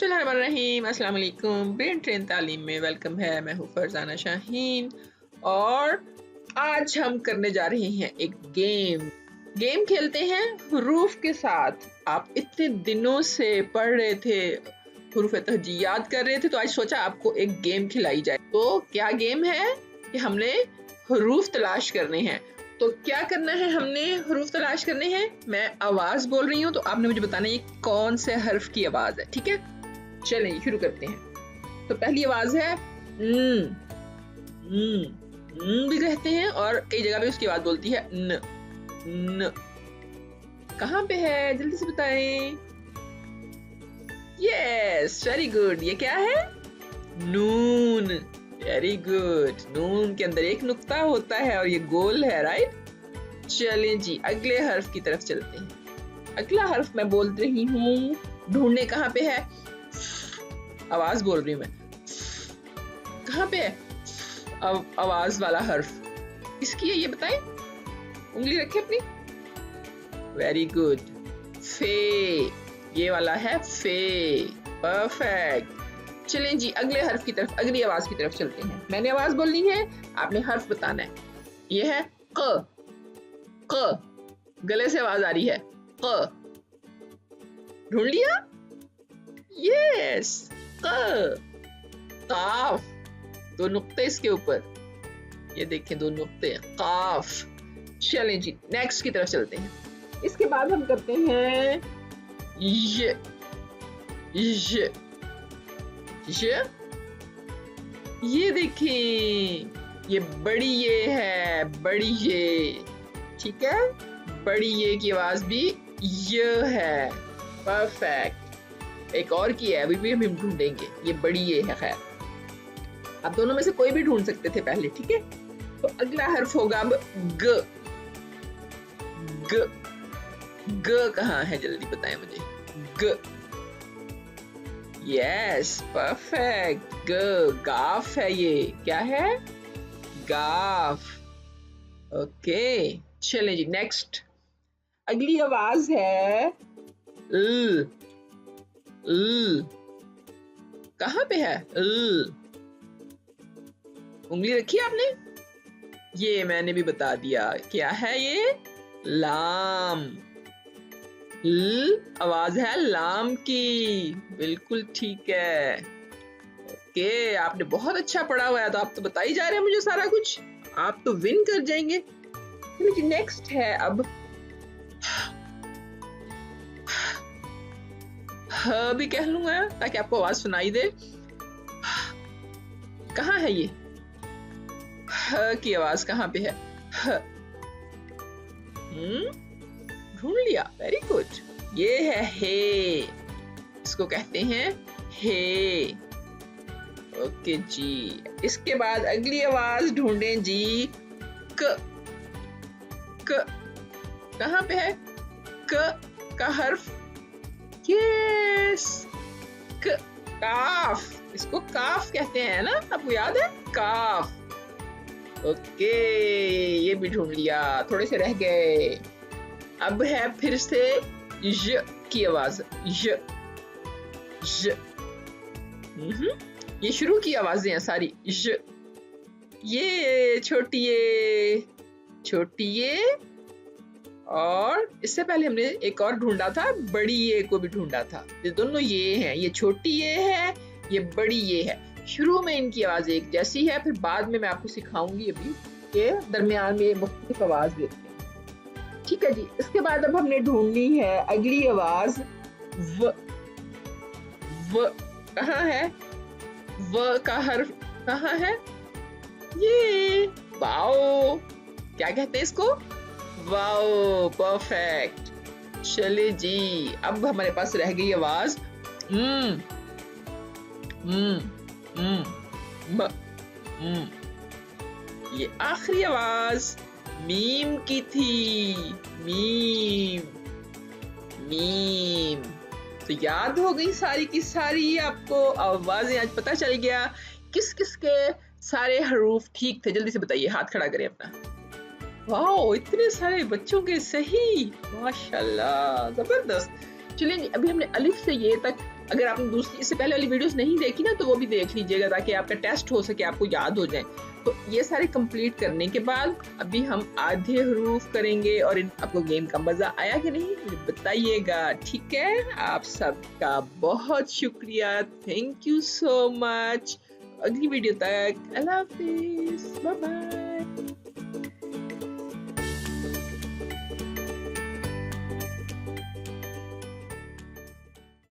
बिस्मिल्लाहिर्रहमानिर्रहीम। अस्सलाम वालेकुम। ब्रेन ट्रेन तालीम में वेलकम है। मैं हूँ फरजाना शाहीन और आज हम करने जा रहे हैं एक गेम खेलते हैं हरूफ के साथ। आप इतने दिनों से पढ़ रहे थे, हरूफ तहजी याद कर रहे थे, तो आज सोचा आपको एक गेम खिलाई जाए। तो क्या गेम है कि हमने हरूफ तलाश करने हैं। तो क्या करना है, हमने हरूफ तलाश करने हैं। मैं आवाज बोल रही हूँ तो आपने मुझे बताना है ये कौन से हर्फ की आवाज है। ठीक है, चलें शुरू करते हैं। तो पहली आवाज है भी कहते हैं और कई जगह पे उसकी आवाज बोलती है न। न कहाँ पे है, जल्दी से बताएं। Yes, very good. ये क्या है? नून। Very good. नून के अंदर एक नुक्ता होता है और ये गोल है, राइट। चलें जी, अगले हर्फ की तरफ चलते हैं। अगला हर्फ मैं बोल रही हूँ, ढूंढने कहाँ पे है। आवाज बोल रही हूँ मैं, कहाँ पे है आवाज वाला हर्फ, इसकी है ये बताएं। उंगली रखे अपनी। Very good. फे, ये वाला है फे। परफेक्ट। चलें जी, अगले हर्फ की तरफ, अगली आवाज की तरफ चलते हैं। मैंने आवाज बोलनी है, आपने हर्फ बताना है। ये है क। क, गले से आवाज आ रही है क। ढूंढ लिया? यस, क। काफ, दो नुक्ते इसके ऊपर, ये देखें दो नुक्ते, काफ। चलें जी, नेक्स्ट की तरफ चलते हैं। इसके बाद हम करते हैं य। य, य। ये देखें, ये बड़ी ये है, बड़ी ये। ठीक है, बड़ी ये की आवाज भी य है। परफेक्ट। एक और की है, अभी भी हम ढूंढेंगे। ये बड़ी ये है। खैर, आप दोनों में से कोई भी ढूंढ सकते थे पहले। ठीक है, तो अगला हर्फ होगा अब ग। ग, ग कहाँ है, जल्दी बताएं मुझे। ग। Yes, perfect. ग, गाफ है ये। क्या है? गाफ। ओके, चलें जी, नेक्स्ट। अगली आवाज है ल। ल कहाँ पे है? ल, उंगली रखी आपने? ये मैंने भी बता दिया। क्या है ये? लाम। ल आवाज है लाम की। बिल्कुल ठीक है। ओके, आपने बहुत अच्छा पढ़ा हुआ है, तो आप तो बता ही जा रहे हैं मुझे सारा कुछ। आप तो विन कर जाएंगे। चलिए, नेक्स्ट है अब ह भी कह लूंगा ताकि आपको आवाज सुनाई दे। कहाँ है ये? ह की आवाज कहाँ पे है? ह। ढूंढ लिया। Very good. ये है हे, इसको कहते हैं हे। ओके जी, इसके बाद अगली आवाज ढूंढें जी। क। क कहाँ पे है? क का हर्फ। यस, क। काफ, इसको काफ कहते हैं ना, आपको याद है? काफ। ओके, ये भी ढूंढ लिया। थोड़े से रह गए। अब है फिर से य की आवाज। य, य। ये शुरू की आवाजें हैं सारी। य, ये छोटी ये, छोटी ये, और इससे पहले हमने एक और ढूंढा था, बड़ी ये को भी ढूंढा था। ये दोनों ये हैं, ये छोटी ये है, ये बड़ी ये है। शुरू में इनकी आवाज एक जैसी है, फिर बाद में मैं आपको सिखाऊंगी अभी के दरमियान में मुख्तलिफ आवाज देते हैं। ठीक है जी, इसके बाद अब हमने ढूंढनी है अगली आवाज व। व कहाँ है? व का हर्फ कहाँ है? ये वाओ, क्या कहते हैं इसको? Wow, perfect. चले जी, अब हमारे पास रह गई आवाज म। ये आखिरी आवाज मीम की थी। मीम। मीम तो याद हो गई सारी की सारी आपको आवाजें। आज पता चल गया किस किस के सारे हरूफ ठीक थे। जल्दी से बताइए, हाथ खड़ा करें अपना। वाओ, इतने सारे बच्चों के सही, माशाल्लाह, जबरदस्त। चलिए जी, अभी हमने अलिफ से ये तक, अगर आपने दूसरी इससे पहले वाली वीडियोस नहीं देखी ना तो वो भी देख लीजिएगा ताकि आपका टेस्ट हो सके, आपको याद हो जाए। तो ये सारे कंप्लीट करने के बाद अभी हम आधे हरूफ करेंगे। और आपको गेम का मजा आया कि नहीं बताइएगा, ठीक है? आप सबका बहुत शुक्रिया, थैंक यू सो मच। अगली वीडियो तक अल्लाह हाफिज, बाय बाय।